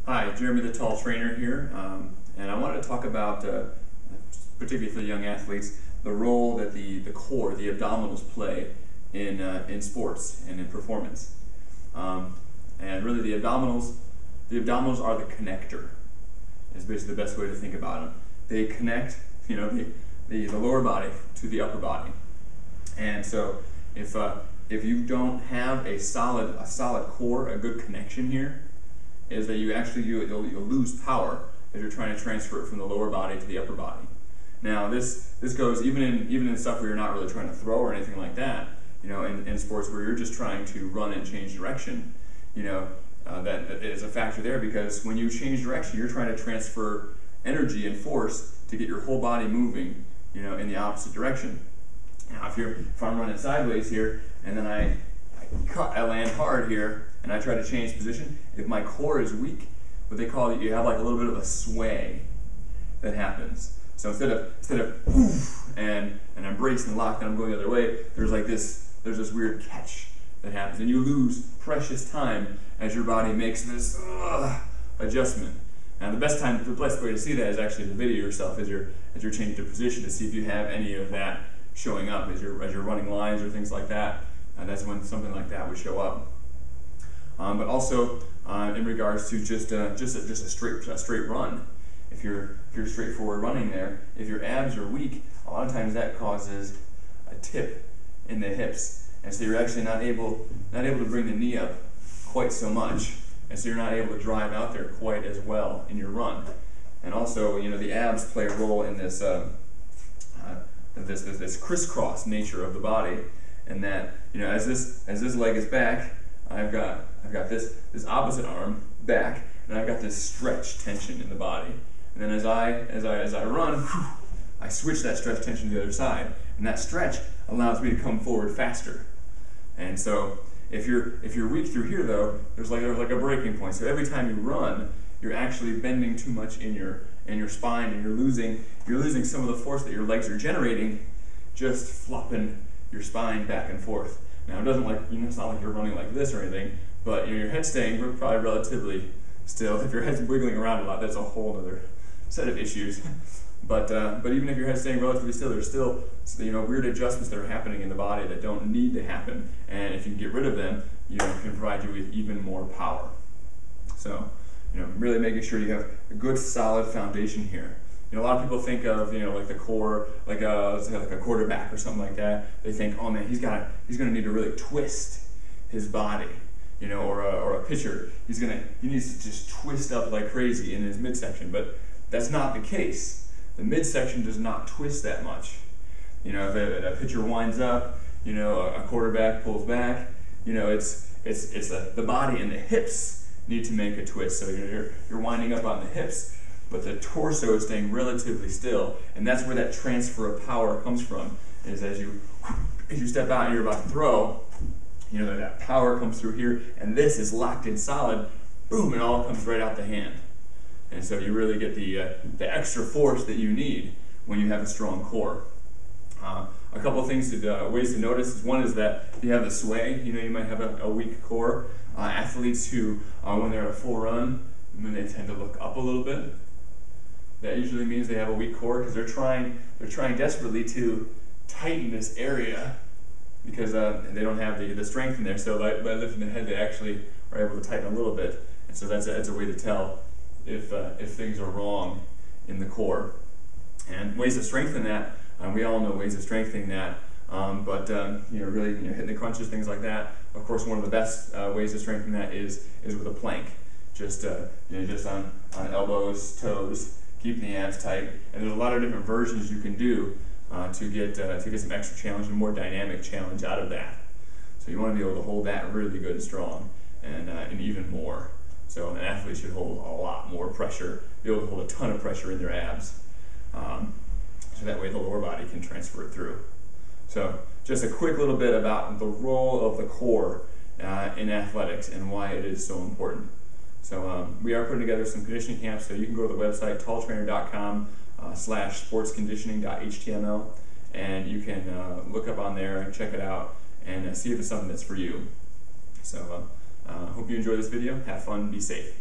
Hi, Jeremy the Tall Trainer here, and I wanted to talk about, particularly for the young athletes, the role that the core, the abdominals play in sports and in performance. And really the abdominals are the connector, is basically the best way to think about them. They connect, the lower body to the upper body. And so if you don't have a solid core, a good connection here, is that you'll lose power as you're trying to transfer it from the lower body to the upper body. Now this goes even in stuff where you're not really trying to throw or anything like that. In sports where you're just trying to run and change direction, that is a factor there, because when you change direction, you're trying to transfer energy and force to get your whole body moving, in the opposite direction. Now if I'm running sideways here and then I land hard here and I try to change position, if my core is weak, what they call it, you have like a little bit of a sway that happens. So instead of poof and I'm braced and locked and I'm going the other way, there's this weird catch that happens, and you lose precious time as your body makes this adjustment. Now the best way to see that is actually to video yourself as you're changing the position, to see if you have any of that showing up as you're running lines or things like that. That's when something like that would show up. But also in regards to just a straight run, if you're straightforward running there, if your abs are weak, a lot of times that causes a tip in the hips, and so you're actually not able to bring the knee up quite so much, and so you're not able to drive out there quite as well in your run. And also, the abs play a role in this this crisscross nature of the body, and that as this leg is back, I've got this opposite arm back, and I've got this stretch tension in the body. And then as I run, I switch that stretch tension to the other side, and that stretch allows me to come forward faster. And so if you're weak through here though, there's like a breaking point. So every time you run, you're actually bending too much in your spine, and you're losing some of the force that your legs are generating, just flopping your spine back and forth. Now it's not like you're running like this or anything, but your head's staying probably relatively still. If your head's wiggling around a lot, that's a whole other set of issues. But even if your head's staying relatively still, there's still weird adjustments that are happening in the body that don't need to happen. And if you can get rid of them, it can provide you with even more power. So really making sure you have a good solid foundation here. A lot of people think of like the core, like a quarterback or something like that. They think, oh man, he's going to need to really twist his body, or a pitcher, he needs to just twist up like crazy in his midsection. But that's not the case. The midsection does not twist that much. If a pitcher winds up, a quarterback pulls back. It's the body and the hips need to make a twist. So you're winding up on the hips, but the torso is staying relatively still, and that's where that transfer of power comes from. Is as you step out and you're about to throw, that power comes through here, and this is locked in solid. Boom! It all comes right out the hand, and so you really get the extra force that you need when you have a strong core. A couple of things ways to notice is, one is that if you have the sway, you might have a weak core. Athletes who, when they're at a full run, they tend to look up a little bit. That usually means they have a weak core, because they're trying desperately to tighten this area, because they don't have the strength in there. So by lifting the head, they actually are able to tighten a little bit, and so that's a way to tell if things are wrong in the core. And ways to strengthen that, we all know ways of strengthening that. Really hitting the crunches, things like that. Of course, one of the best ways to strengthen that is with a plank. Just on elbows, toes, keeping the abs tight. And there's a lot of different versions you can do to get some extra challenge and more dynamic challenge out of that. So you want to be able to hold that really good and strong, and even more. So an athlete should hold a lot more pressure, be able to hold a ton of pressure in their abs, so that way the lower body can transfer it through. So just a quick little bit about the role of the core in athletics and why it is so important. So we are putting together some conditioning camps, so you can go to the website talltrainer.com/sportsconditioning.html, and you can look up on there and check it out and see if it's something that's for you. So hope you enjoy this video. Have fun, be safe.